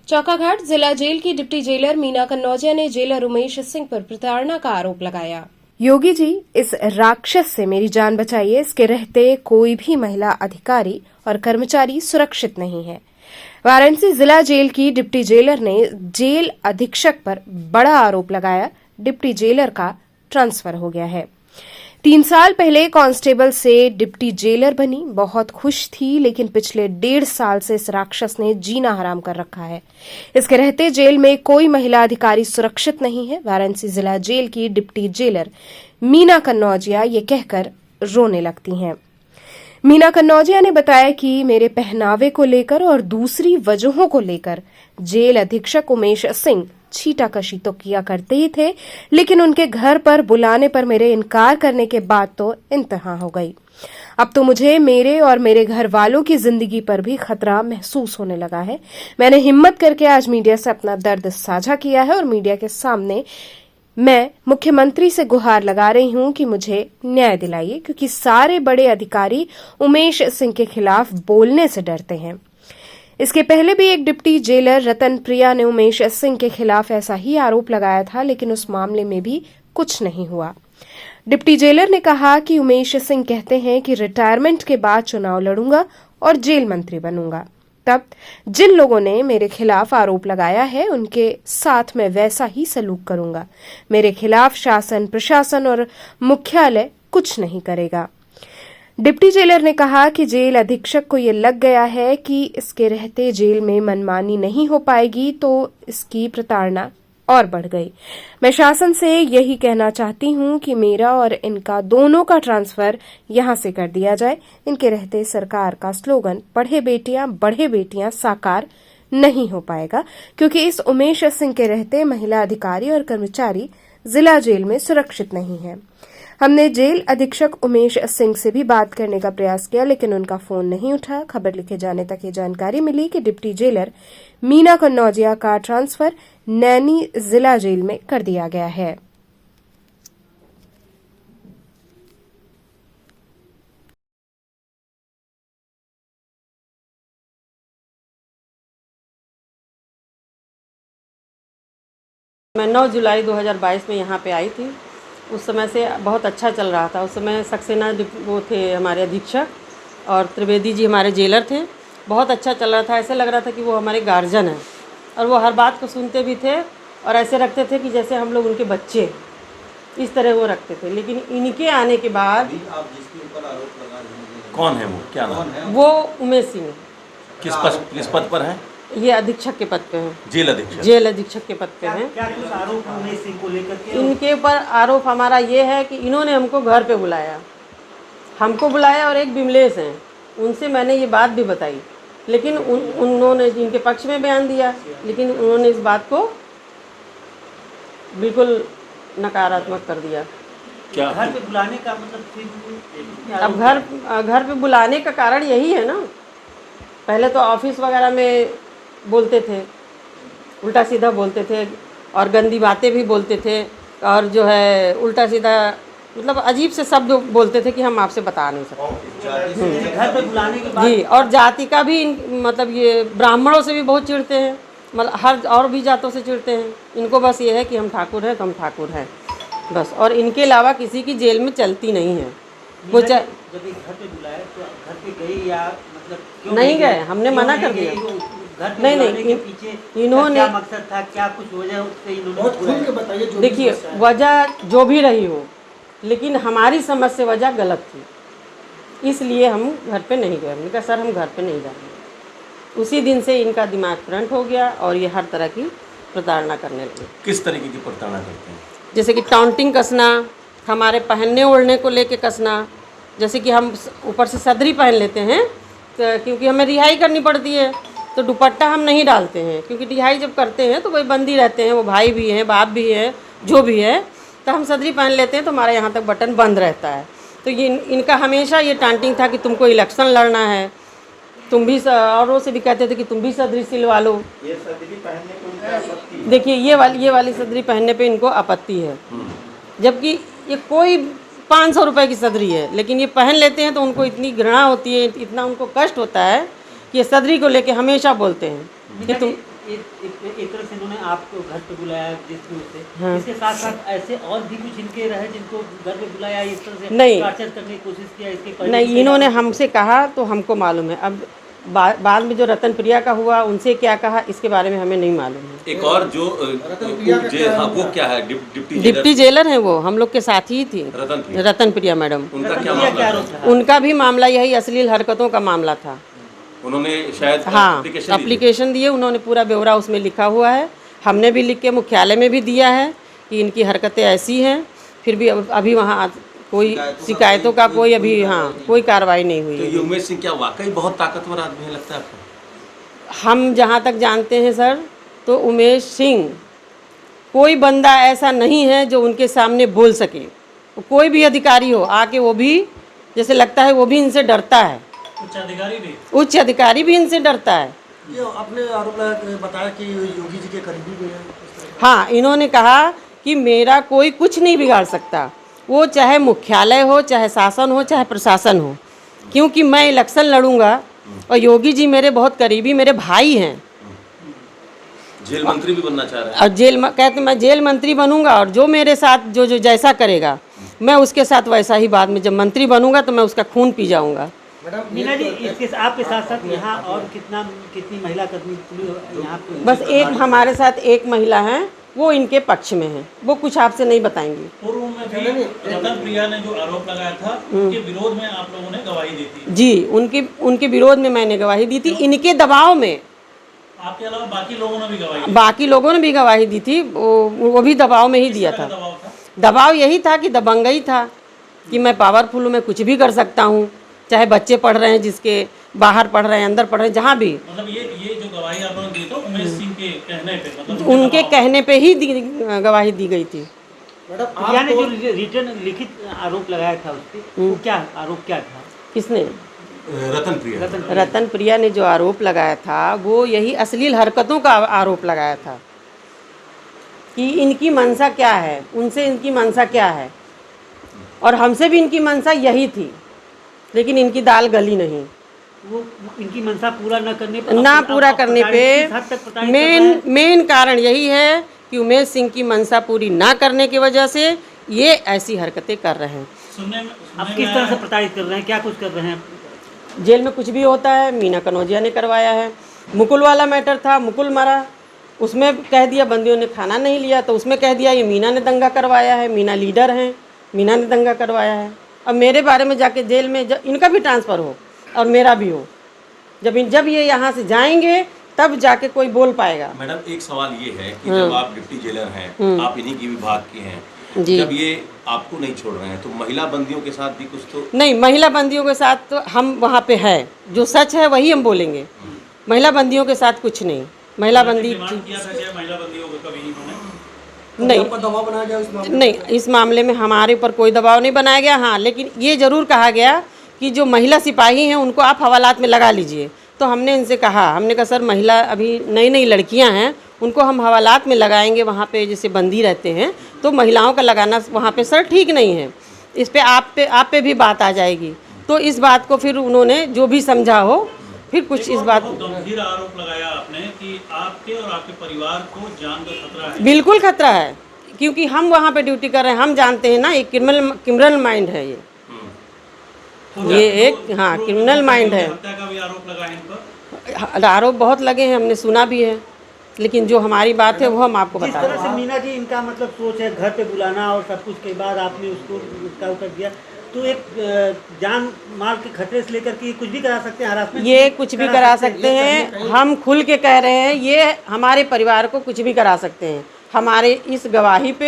चौकाघाट जिला जेल की deputy jailer Meena Kannaujia ने जेलर उमेश सिंह पर प्रताड़ना का आरोप लगाया। योगी जी, इस राक्षस से मेरी जान बचाइए। इसके रहते कोई भी महिला अधिकारी और कर्मचारी सुरक्षित नहीं है। वाराणसी जिला जेल की डिप्टी जेलर ने जेल अधीक्षक पर बड़ा आरोप लगाया। डिप्टी जेलर का ट्रांसफर हो गया है। 3 साल पहले कांस्टेबल से डिप्टी जेलर बनी, बहुत खुश थी, लेकिन पिछले 1.5 साल से इस राक्षस ने जीना हराम कर रखा है। इसके रहते जेल में कोई महिला अधिकारी सुरक्षित नहीं है। वाराणसी जिला जेल की डिप्टी जेलर मीना कन्नौजिया ये कहकर रोने लगती हैं। मीना कन्नौजिया ने बताया कि मेरे पहनावे को लेकर और दूसरी वजहों को लेकर जेल अधीक्षक उमेश सिंह छीटाकशी तो किया करते ही थे, लेकिन उनके घर पर बुलाने पर मेरे इनकार करने के बाद तो इंतहा हो गई। अब तो मुझे मेरे और मेरे घर वालों की जिंदगी पर भी खतरा महसूस होने लगा है। मैंने हिम्मत करके आज मीडिया से अपना दर्द साझा किया है और मीडिया के सामने मैं मुख्यमंत्री से गुहार लगा रही हूं कि मुझे न्याय दिलाइए, क्योंकि सारे बड़े अधिकारी उमेश सिंह के खिलाफ बोलने से डरते हैं। इसके पहले भी एक डिप्टी जेलर रतन प्रिया ने उमेश सिंह के खिलाफ ऐसा ही आरोप लगाया था, लेकिन उस मामले में भी कुछ नहीं हुआ। डिप्टी जेलर ने कहा कि उमेश सिंह कहते हैं कि रिटायरमेंट के बाद चुनाव लड़ूंगा और जेल मंत्री बनूंगा। तब जिन लोगों ने मेरे खिलाफ आरोप लगाया है उनके साथ मैं वैसा ही सलूक करूंगा। मेरे खिलाफ शासन, प्रशासन और मुख्यालय कुछ नहीं करेगा। डिप्टी जेलर ने कहा कि जेल अधीक्षक को ये लग गया है कि इसके रहते जेल में मनमानी नहीं हो पाएगी, तो इसकी प्रताड़ना और बढ़ गई। मैं शासन से यही कहना चाहती हूं कि मेरा और इनका दोनों का ट्रांसफर यहां से कर दिया जाए। इनके रहते सरकार का स्लोगन पढ़े बेटियां बढ़े बेटियां साकार नहीं हो पाएगा, क्योंकि इस उमेश सिंह के रहते महिला अधिकारी और कर्मचारी जिला जेल में सुरक्षित नहीं है। हमने जेल अधीक्षक उमेश सिंह से भी बात करने का प्रयास किया, लेकिन उनका फोन नहीं उठा। खबर लिखे जाने तक ये जानकारी मिली कि डिप्टी जेलर मीना कन्नौजिया का ट्रांसफर नैनी जिला जेल में कर दिया गया है। मैं 9 जुलाई 2022 में यहाँ पे आई थी। उस समय से बहुत अच्छा चल रहा था। उस समय सक्सेना वो थे हमारे अधीक्षक और त्रिवेदी जी हमारे जेलर थे। बहुत अच्छा चल रहा था, ऐसे लग रहा था कि वो हमारे गार्जियन हैं और वो हर बात को सुनते भी थे और ऐसे रखते थे कि जैसे हम लोग उनके बच्चे, इस तरह वो रखते थे। लेकिन इनके आने के बाद आप जिसके ऊपर आरोप लगा रहे हैं कौन है वो, क्या नाम है? वो उमेश सिंह किस पद पर है? ये अधीक्षक के पद पे हैं, जेल अधीक्षक। जेल अधीक्षक के पद पे हैं। क्या कुछ आरोप उमेश सिंह को लेकर के? इनके ऊपर आरोप हमारा ये है कि इन्होंने हमको घर पे बुलाया, और एक विमलेश हैं, उनसे मैंने ये बात भी बताई, लेकिन उन्होंने इनके पक्ष में बयान दिया, लेकिन उन्होंने इस बात को बिल्कुल नकारात्मक कर दिया। क्या घर पे बुलाने का मतलब फिर अब घर पे बुलाने का कारण यही है ना। पहले तो ऑफिस वगैरह में बोलते थे, उल्टा सीधा बोलते थे और गंदी बातें भी बोलते थे और जो है उल्टा सीधा मतलब अजीब से शब्द बोलते थे कि हम आपसे बता नहीं सकते। घर पे बुलाने के बाद जी, और जाति का भी मतलब ये ब्राह्मणों से भी बहुत चिढ़ते हैं, मतलब हर और भी जातों से चिढ़ते हैं। इनको बस ये है कि हम ठाकुर हैं तो हम ठाकुर हैं बस, और इनके अलावा किसी की जेल में चलती नहीं है। वो जब घर पे बुलाया तो घर पे गई या मतलब क्यों नहीं गए, हमने मना कर दिया। घर पे नहीं, बुलाने के पीछे इन्होंने क्या मकसद था, क्या कुछ वजह उससे इन्होंने देखिए वजह जो भी रही हो, लेकिन हमारी समझ से वजह गलत थी, इसलिए हम घर पे नहीं गए। हमने कहा सर हम घर पे नहीं जाएंगे। उसी दिन से इनका दिमाग फ्रंट हो गया और ये हर तरह की प्रताड़ना करने लगे। किस तरीके की प्रताड़ना करते हैं? जैसे कि टाउंटिंग कसना, हमारे पहनने ओढ़ने को लेके कसना। जैसे कि हम ऊपर से सदरी पहन लेते हैं तो क्योंकि हमें रिहाई करनी पड़ती है, तो दुपट्टा हम नहीं डालते हैं, क्योंकि रिहाई जब करते हैं तो कोई बंदी रहते हैं, वो भाई भी हैं, बाप भी है, जो भी है, तो हम सदरी पहन लेते हैं तो हमारा यहाँ तक बटन बंद रहता है। तो ये इनका हमेशा ये टांटिंग था कि तुमको इलेक्शन लड़ना है, तुम भी औरों से भी कहते थे कि तुम भी सदरी सिलवा लो। ये सदरी पहनने को इनका आपत्ति है। देखिए ये वाली सदरी पहनने पे इनको आपत्ति है, जबकि ये कोई 500 रुपये की सदरी है, लेकिन ये पहन लेते हैं तो उनको इतनी घृणा होती है, इतना उनको कष्ट होता है कि ये सदरी को लेके हमेशा बोलते हैं कि तुम एक तरह से इन्होंने आपको घर पे बुलाया जिस रूप से, हाँ। इसके साथ साथ ऐसे और भी कुछ इनके रहे जिनको घर पे बुलाया, इस तरह से नहीं। टॉर्चर करने की कोशिश किया इसके पहले नहीं, भी इन्होंने कई हमसे कहा तो हमको मालूम है। अब बाद में जो रतन प्रिया का हुआ उनसे क्या कहा इसके बारे में हमें नहीं मालूम है। एक और जो हाँ, वो क्या है? डिप्टी डिप्टी जेलर हैं वो, हम लोग के साथ ही थी, रतन प्रिया मैडम। उनका रतन क्या प्रिया मामला आरोप था? था? उनका भी मामला यही अश्लील हरकतों का मामला था। उन्होंने शायद हाँ, एप्लीकेशन दी थी। एप्लीकेशन दिए, उन्होंने पूरा ब्यौरा उसमें लिखा हुआ है। हमने भी लिख के मुख्यालय में भी दिया है कि इनकी हरकतें ऐसी हैं। फिर भी अभी वहाँ कोई शिकायतों का कोई अभी कोई कार्रवाई नहीं हुई तो है। ये उमेश सिंह क्या वाकई बहुत ताकतवर आदमी है लगता है आपको? हम जहाँ तक जानते हैं सर, तो उमेश सिंह कोई बंदा ऐसा नहीं है जो उनके सामने बोल सके। कोई भी अधिकारी हो आके वो भी जैसे लगता है वो भी इनसे डरता है। उच्च अधिकारी भी इनसे डरता है। ये आपने आरोप बताया कि योगी जी के करीबी भी हैं। हाँ, इन्होंने कहा कि मेरा कोई कुछ नहीं बिगाड़ सकता, वो चाहे मुख्यालय हो, चाहे शासन हो, चाहे प्रशासन हो, क्योंकि मैं इलेक्शन लड़ूंगा और योगी जी मेरे बहुत करीबी मेरे भाई हैं। जेल मंत्री भी बनना चाह रहे हैं। और कहते मैं जेल मंत्री बनूंगा और जो मेरे साथ जो जैसा करेगा मैं उसके साथ वैसा ही बाद में जब मंत्री बनूंगा तो मैं उसका खून पी जाऊंगा। मीना जी, इसके आपके साथ साथ यहाँ और कितनी महिला कर्मी यहाँ पे? बस एक हमारे साथ एक महिला है, वो इनके पक्ष में है, वो कुछ आपसे नहीं बताएंगी। पूर्व में भी रतन प्रिया ने जो आरोप लगाया था उनके विरोध में आप लोगों ने गवाही दी थी। जी, उनके विरोध में मैंने गवाही दी थी, इनके दबाव में। आपके अलावा बाकी लोगों ने भी गवाही दी? बाकी लोगों ने भी गवाही दी थी, वो भी दबाव में ही दिया था। दबाव था? दबाव यही था कि दबंगई था कि मैं पावरफुल हूँ, मैं कुछ भी कर सकता हूँ, चाहे बच्चे पढ़ रहे हैं जिसके बाहर पढ़ रहे हैं, अंदर पढ़ रहे हैं, जहाँ भी। मतलब ये जो गवाही आप लोगों ने दी तो उमेश सिंह के कहने पे, मतलब उनके कहने पे ही गवाही दी गई थी। प्रिया ने जो रिटर्न लिखित आरोप लगाया था उसके, वो क्या आरोप क्या था? किसने? रतन प्रिया रतन प्रिया ने जो आरोप लगाया था वो यही अश्लील हरकतों का आरोप लगाया था कि इनकी मंशा क्या है, उनसे इनकी मंशा क्या है, और हमसे भी इनकी मंशा यही थी, लेकिन इनकी दाल गली नहीं। वो इनकी मंशा पूरा न करने पर ना पूरा करने पे मेन कारण यही है कि उमेश सिंह की मंशा पूरी ना करने की वजह से ये ऐसी हरकतें कर रहे हैं। अब किस तरह से प्रताड़ित कर रहे हैं, क्या कुछ कर रहे हैं? जेल में कुछ भी होता है, मीना कनौजिया ने करवाया है। मुकुल वाला मैटर था, मुकुल मरा, उसमें कह दिया बंदियों ने खाना नहीं लिया, तो उसमें कह दिया ये मीना ने दंगा करवाया है, मीना लीडर हैं, मीना ने दंगा करवाया है। अब मेरे बारे में जाके जेल में इनका भी ट्रांसफ़र हो और मेरा भी हो, जब ये यहाँ से जाएंगे तब जाके कोई बोल पाएगा। मैडम, एक सवाल ये है कि जब आप डिप्टी जेलर हैं, आप इन्हीं की विभाग के हैं, जी। जब ये आपको नहीं छोड़ रहे हैं तो महिला बंदियों के साथ भी कुछ तो? नहीं, महिला बंदियों के साथ तो हम वहाँ पे है, जो सच है वही हम बोलेंगे। महिला बंदियों के साथ कुछ नहीं। महिला बंदी किया था क्या महिला बंदियों को कभी नहीं, दबाव बनाया गया इस मामले में? नहीं, इस मामले में हमारे ऊपर कोई दबाव नहीं बनाया गया। हाँ, लेकिन ये ज़रूर कहा गया कि जो महिला सिपाही हैं उनको आप हवालात में लगा लीजिए। तो हमने इनसे कहा, हमने कहा सर महिला अभी नई नई लड़कियां हैं, उनको हम हवालात में लगाएंगे, वहाँ पे जैसे बंदी रहते हैं, तो महिलाओं का लगाना वहाँ पे सर ठीक नहीं है। इस पे आप पे भी बात आ जाएगी। तो इस बात को फिर उन्होंने जो भी समझा हो, फिर कुछ इस बात गंभीर आरोप लगाया आपने कि आपके और आपके परिवार को जान का खतरा है। बिल्कुल खतरा है, क्योंकि हम वहाँ पे ड्यूटी कर रहे हैं, हम जानते हैं ना, एक क्रिमिनल माइंड है ये एक क्रिमिनल माइंड है। हत्या का भी आरोप लगा है इन पर? आरोप बहुत लगे हैं, हमने सुना भी है, लेकिन जो हमारी बात है वो हम आपको जिस बता तरह रहे से हैं। मीना जी इनका मतलब सोच है घर पे बुलाना और सब कुछ के बाद आपने उसको उसका कर दिया, तो एक जान माल के खतरे से लेकर के कुछ भी करा सकते हैं, हरासमेंट ये कुछ भी करा सकते हैं, हम खुल के कह रहे हैं, ये हमारे परिवार को कुछ भी करा सकते हैं। हमारे इस गवाही पे